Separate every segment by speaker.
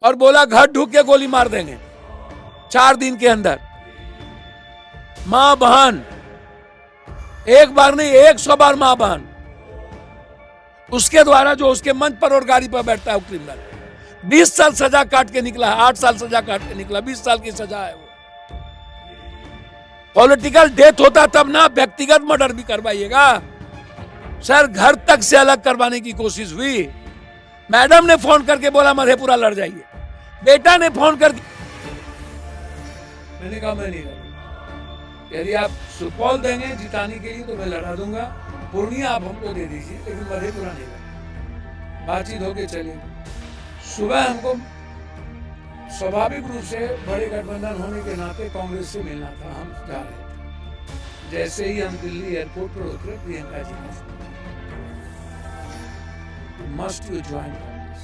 Speaker 1: और बोला घर ढूक के गोली मार देंगे 4 दिन के अंदर। मां बहन, एक बार नहीं 100 बार मां बहन, उसके द्वारा जो उसके मंच पर और गाड़ी पर बैठता है वो क्रिमिनल। 20 साल सजा काट के निकला है, 8 साल सजा काट के निकला, 20 साल की सजा है वो। पॉलिटिकल डेथ होता तब ना, व्यक्तिगत मर्डर भी करवाइएगा। सर घर तक से अलग करवाने की कोशिश हुई। मैडम ने फोन करके बोला मधेपुरा लड़ जाइए, बेटा ने फोन करके, मैंने कहा मैं नहीं लड़ूंगा। यदि आप सुपौल देंगे जिताने के लिए तो मैं लड़ा दूंगा, पूर्णिया आप हमको दे दीजिए, लेकिन मधेपुरा नहीं लड़ूंगा। बातचीत होके चलेगी। सुबह हमको स्वाभाविक रूप से बड़े गठबंधन होने के नाते कांग्रेस से मिलना था, हम जा रहे थे। जैसे ही हम दिल्ली एयरपोर्ट पर उतरे, प्रियंका जी ने must you join Congress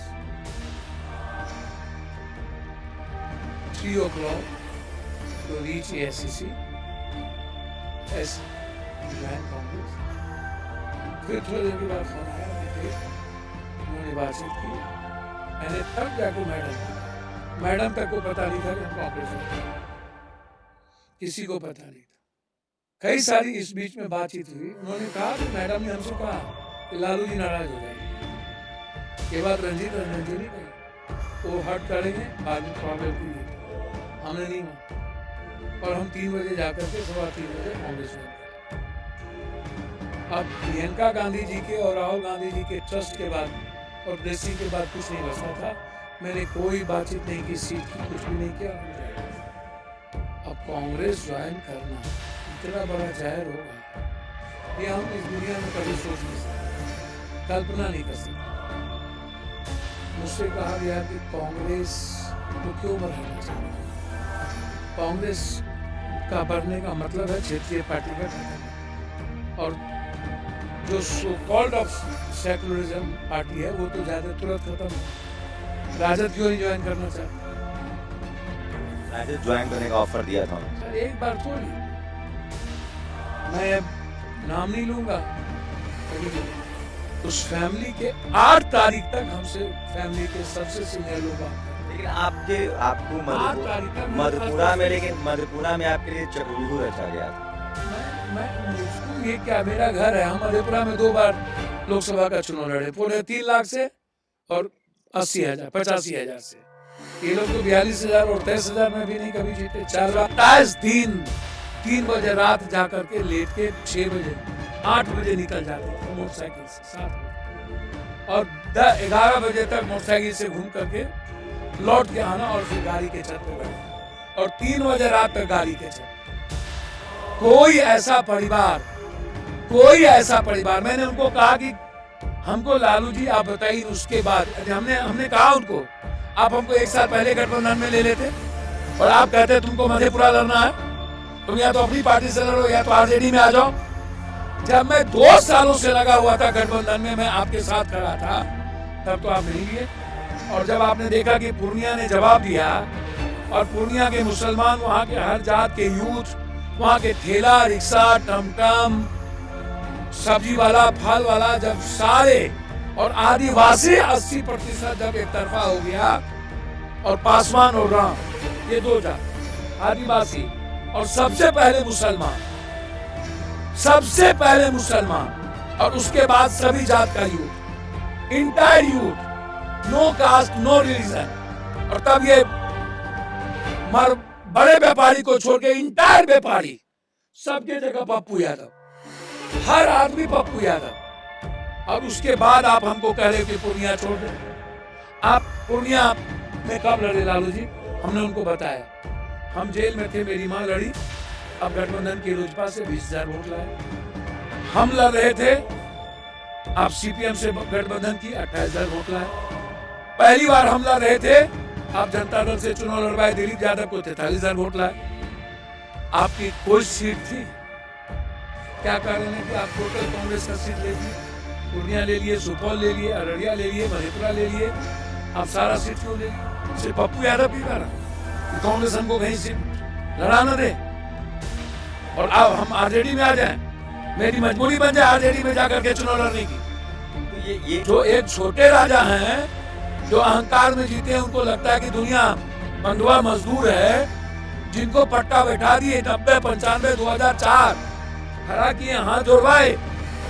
Speaker 1: 3 o'clock to reach AICC as join Congress. फिर थोड़ी देर के बाद फोन आया, उन्होंने बातचीत की, मैंने तब जाके मैडम तक को पता नहीं था कि हम कांग्रेस में, किसी को पता नहीं था। कई सारी इस बीच में बातचीत हुई। उन्होंने कहा कि मैडम ने हमसे कहा कि लालू जी नाराज हो जाएंगे। ये बात रंजीत रंजन जी ने कही, वो हट करेंगे, बाद में प्रॉब्लम की। हमने नहीं माना और हम 3 बजे जाकर के 3:15 बजे कांग्रेस में। अब प्रियंका गांधी जी के और राहुल गांधी जी के ट्रस्ट के बाद और ब्लेसिंग के बाद कुछ नहीं बचा था। मैंने कोई बातचीत नहीं की, सीट की कुछ भी नहीं किया। अब कांग्रेस ज्वाइन करना इतना बड़ा जहर होगा, ये हम इस दुनिया में कभी सोच नहीं सकते, कल्पना नहीं कर सकते। मुझसे कहा गया कि कांग्रेस को क्यों बढ़ाना चाहिए। कांग्रेस का बढ़ने का मतलब है क्षेत्रीय पार्टी का गठन, और जो so called off secularism party है वो तो ज्यादा तुरंत खत्म है। राजद क्यों नहीं ज्वाइन करना चाहते?
Speaker 2: राजद ज्वाइन करने का ऑफर दिया था
Speaker 1: सर एक बार थोड़ी, मैं नाम नहीं लूंगा, उस फैमिली के 8 तारीख तक हमसे फैमिली के सबसे सीनियर लोग,
Speaker 2: लेकिन आपको मधेपुरा में, लेकिन मधेपुरा में आपके लिए चक्रव्यूह रचा गया था।
Speaker 1: मैं ये क्या, मेरा घर है। हम मधेपुरा में 2 बार लोकसभा का चुनाव लड़े, 3.5 लाख से और 80,000 85,000 से। ये लोग तो 42,000 और 23,000 में भी नहीं कभी जीते। 4 दिन 3 बजे रात जाकर के लेट के 6 बजे 8 बजे निकल जाते थे मोटरसाइकिल से, 7 बजे, और 11 बजे तक मोटरसाइकिल से घूम करके लौट के आना और फिर गाड़ी के छत पे बैठना, और 3 बजे रात तक गाड़ी के छत। कोई ऐसा परिवार, मैंने उनको कहा कि हमको लालू जी आप बताइए, उसके बाद हमने कहा उनको, आप हमको 1 साल पहले गठबंधन में ले लेते और आप कहते तुमको मधेपुरा लड़ना है, तुम या तो अपनी पार्टी से लड़ो या तो आरजेडी में आ जाओ। जब मैं 2 सालों से लगा हुआ था गठबंधन में, मैं आपके साथ खड़ा था, तब तो आप नहीं लिए। और जब आपने देखा कि पूर्णिया ने जवाब दिया और पूर्णिया के मुसलमान, वहां के हर जात के यूथ, वहां के ठेला रिक्शा टमटम सब्जी वाला फल वाला, जब सारे और आदिवासी 80% जब एक तरफा हो गया, और पासवान और राम ये 2 जात, आदिवासी और सबसे पहले मुसलमान और उसके बाद सभी जात का youth, entire youth, no caste no religion. और तब ये बड़े व्यापारी को छोड़ के इंटायर व्यापारी, सबके जगह पप्पू यादव, हर आदमी पप्पू यादव। और उसके बाद आप हमको कह रहे कि पूर्णिया छोड़ दे। आप पूर्णिया में कब लड़े लालू जी? हमने उनको बताया, हम जेल में थे, मेरी माँ लड़ी, अब गठबंधन की लोजपा से 20,000 वोट लाए। हम लड़ रहे थे, आप सीपीएम से गठबंधन की 28,000 वोट लाए। पहली बार हम लड़ रहे थे, आप जनता दल से चुनाव लड़वाए, दिलीप यादव को 43,000 वोट लाए। आपकी कोई सीट थी? क्या कारण है कि आप टोटल कांग्रेस का सीट ले लिए? पूर्णिया ले लिए, सुपौल ले लिए, अररिया ले लिए, मधेपुरा ले लिए, आप सारा सीट क्यों ले लिए? सिर्फ पप्पू यादव की कारण कांग्रेस हमको कहीं सीट लड़ा न दे और अब हम आरजेडी में आ जाएं, मेरी मजबूरी बन जाए आरजेडी में जाकर के चुनाव लड़ने की। तो ये जो एक छोटे राजा हैं, जो अहंकार में जीते हैं उनको लगता है कि दुनिया बंधुआ मजदूर है, जिनको पट्टा बैठा दिए 90, 95, 2004 खड़ा किए, हाथ जोड़वाए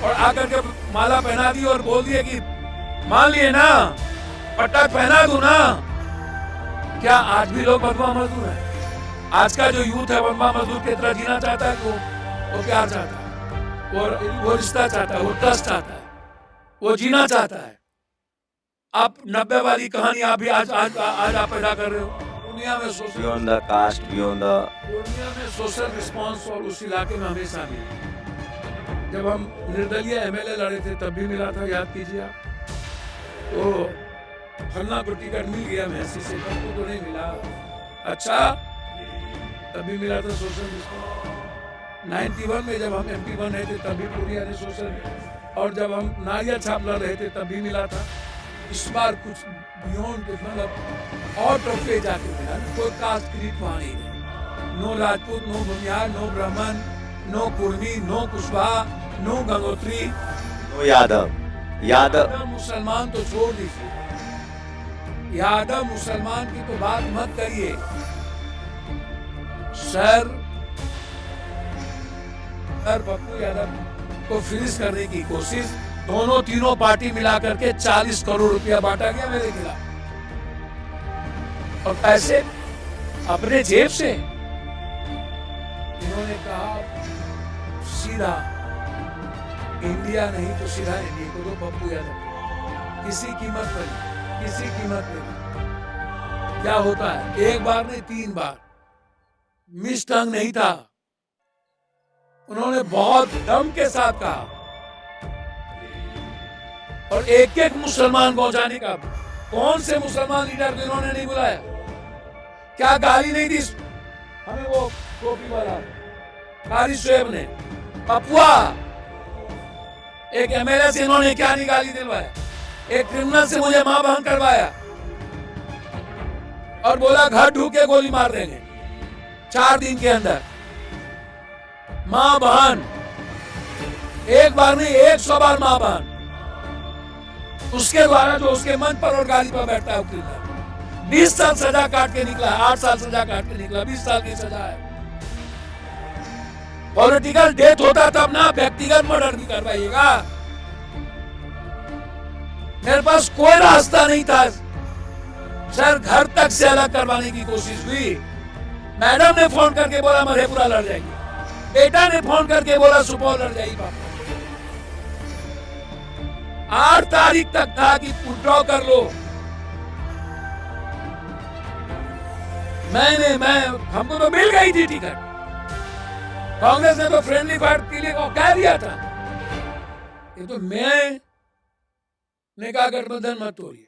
Speaker 1: और आकर के माला पहना दी और बोल दिए कि मान लिए ना, पट्टा पहना दूं ना। क्या आज भी लोग बंधुआ मजदूर हैं? आज का जो यूथ है बंधुआ मजदूर की तरह जीना चाहता है? वो प्यार चाहता है, वो रिश्ता चाहता है, वो ट्रस्ट चाहता है, वो जीना चाहता है। आप 90 वाली कहानी आप भी आज आप पैदा कर रहे हो। दुनिया में social
Speaker 2: beyond the caste, beyond the
Speaker 1: दुनिया में सोशल रिस्पांस और उस इलाके में हमेशा मिला। जब हम निर्दलीय एमएलए लड़े थे तब भी मिला था, याद कीजिए आप। तो फलना को टिकट मिल गया महसी से, तब तो नहीं मिला। अच्छा, तब भी मिला था सोशल रिस्पांस। 91 में जब हम MP बन रहे थे तब भी पूर्णिया ने सोशल, और जब हम नारियल छाप लड़ रहे थे तब भी मिला था। इस बार कुछ बियॉन्ड, मतलब आउट ऑफ वे जाके मिला। कोई कास्ट क्रीड वहां नहीं है। No Rajput, no Bhumihar, no Brahmin, no Kurmi, no Kushwaha, no Gangotri,
Speaker 2: no Yadav. Yadav
Speaker 1: मुसलमान तो छोड़ दीजिए, यादव मुसलमान की तो बात मत करिए सर। पप्पू यादव को फिनिश करने की कोशिश, दोनों तीनों पार्टी मिलाकर के 40 करोड़ रुपया बांटा गया मेरे खिलाफ, और पैसे अपने जेब से। इन्होंने कहा सीधा इंडिया नहीं तो सीधा इंडिया को दो पप्पू यादव, किसी कीमत पर, किसी कीमत पर। क्या होता है, एक बार नहीं 3 बार मिस टंग नहीं था। उन्होंने बहुत दम के साथ कहा, और एक एक मुसलमान को जाने का। कौन से मुसलमान लीडर को इन्होंने नहीं बुलाया? क्या गाली नहीं दी हमें वो टोपी वाला कारी शोएब ने? पपुआ एक MLA से इन्होंने क्या नहीं गाली दिलवाया? एक क्रिमिनल से मुझे मां बहन करवाया और बोला घर ढूके गोली मार देंगे 4 दिन के अंदर। मां बहन, एक बार नहीं 100 बार मां बहन, उसके द्वारा जो उसके मन पर और गाली पर बैठता है। 20 साल सजा काट के निकला, 8 साल सजा काट के निकला, 20 साल की सजा है। पॉलिटिकल डेथ होता तब ना, व्यक्तिगत मर्डर भी करवाइएगा। मेरे पास कोई रास्ता नहीं था सर, घर तक से अलग करवाने की कोशिश हुई। मैडम ने फोन करके बोला मधेपुरा लड़ जाएगी, बेटा ने फोन करके बोला सुपौल लड़ जाएगी। पापा 8 तारीख तक था कि विड्रॉ कर लो। हमको तो मिल गई थी टिकट, कांग्रेस ने तो फ्रेंडली फाइट के लिए कह दिया था। ये तो मैं ने कहा गठबंधन मत तोड़िए,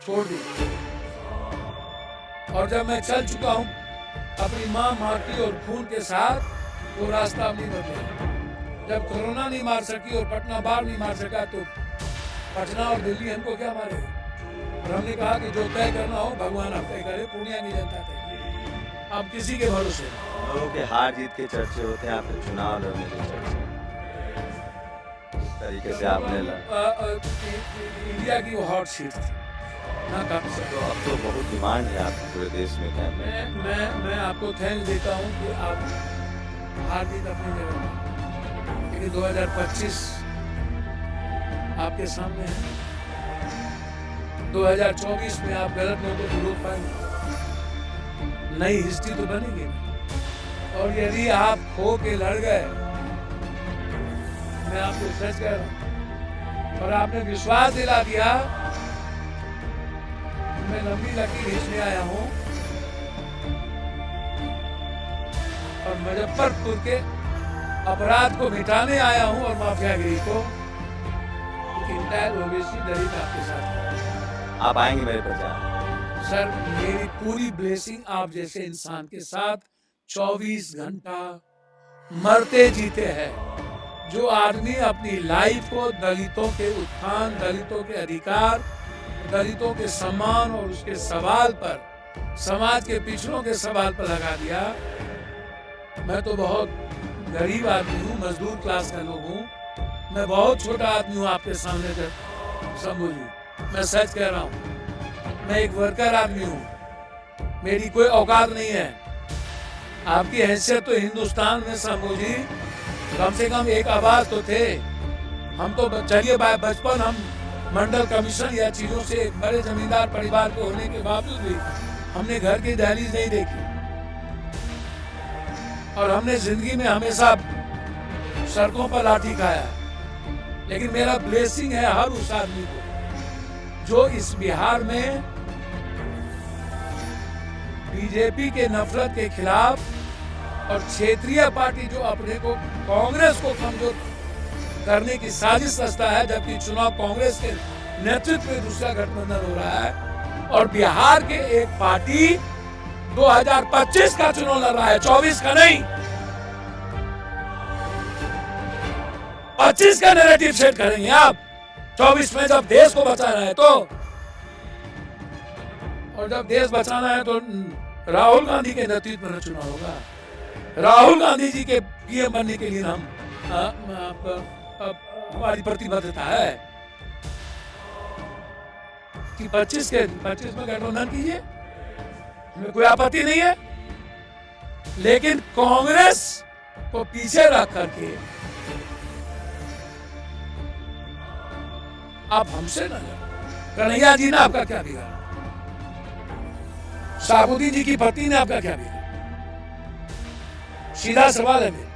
Speaker 1: छोड़ दिए। और जब मैं चल चुका हूं अपनी मां माटी और खून के साथ, वो रास्ता नहीं बदला। जब कोरोना नहीं मार सकी और पटना बाढ़ नहीं मार सका, तो पटना और दिल्ली हमको क्या मारेगा? और हमने कहा कि जो तय करना हो भगवान आप तय करे, पूर्णिया की जनता तय करे। अब किसी के भरोसे
Speaker 2: लोगों के हार जीत के चर्चे होते हैं, आपके चुनाव लड़ने के चर्चे इस तरीके से आपने
Speaker 1: इंडिया की वो हॉट सीट थी ना,
Speaker 2: तो अब तो बहुत डिमांड है आपकी पूरे देश में। क्या
Speaker 1: मैं आपको थैंक्स देता हूँ कि आप हार जीत अपनी जगह, लेकिन 2025 आपके सामने है। 2024 में आप गलत लोगों को रोक पाएंगे, नई हिस्ट्री तो बनेगी। और यदि आप खो के लड़ गए, मैं आपको सच कह रहा हूं, और आपने विश्वास दिला दिया, मैं लंबी लकीर खींचने आया हूं और मुजफ्फरपुर के अपराध को मिटाने आया हूं और माफियागिरी को। ओवैसी दलित आपके साथ,
Speaker 2: आप आएंगे मेरे प्रचार?
Speaker 1: सर मेरी पूरी ब्लेसिंग आप जैसे इंसान के साथ 24 घंटा मरते जीते हैं। जो आदमी अपनी लाइफ को दलितों के उत्थान, दलितों के अधिकार, दलितों के सम्मान और उसके सवाल पर, समाज के पिछड़ों के सवाल पर लगा दिया। मैं तो बहुत गरीब आदमी हूँ, मजदूर क्लास का लोग हूँ, मैं बहुत छोटा आदमी हूँ आपके सामने। जब समझिए, मैं सच कह रहा हूँ, मैं एक वर्कर आदमी हूँ, मेरी कोई औकात नहीं है। आपकी हैसियत तो हिंदुस्तान में शंभू जी कम से कम एक आवाज तो थे। हम तो चलिए बचपन हम मंडल कमीशन या चीजों से एक बड़े जमींदार परिवार के होने के बावजूद भी हमने घर की दहलीज नहीं देखी, और हमने जिंदगी में हमेशा सड़कों पर लाठी खाया। लेकिन मेरा ब्लेसिंग है हर उस आदमी को जो इस बिहार में बीजेपी के नफरत के खिलाफ और क्षेत्रीय पार्टी जो अपने को कांग्रेस को कमजोर करने की साजिश रचता है, जबकि चुनाव कांग्रेस के नेतृत्व में दूसरा गठबंधन हो रहा है, और बिहार के एक पार्टी 2025 का चुनाव लड़ रहा है, 24 का नहीं। 25 का नैरेटिव सेट करेंगे आप 24 में, जब देश को बचाना है तो। और जब देश बचाना है तो राहुल गांधी के नेतृत्व में चुनाव होगा। राहुल गांधी जी के पीएम बनने के लिए हम हमारी प्रतिबद्धता है कि 25 में गठबंधन कीजिए, हमें कोई आपत्ति नहीं है। लेकिन कांग्रेस को पीछे रख करके आप हमसे न लड़ो। कन्हैया जी ने आपका क्या बिगाड़ा? साबुद्दीन जी की पत्नी ने आपका क्या बिगाड़ा? सीधा सवाल है मेरा।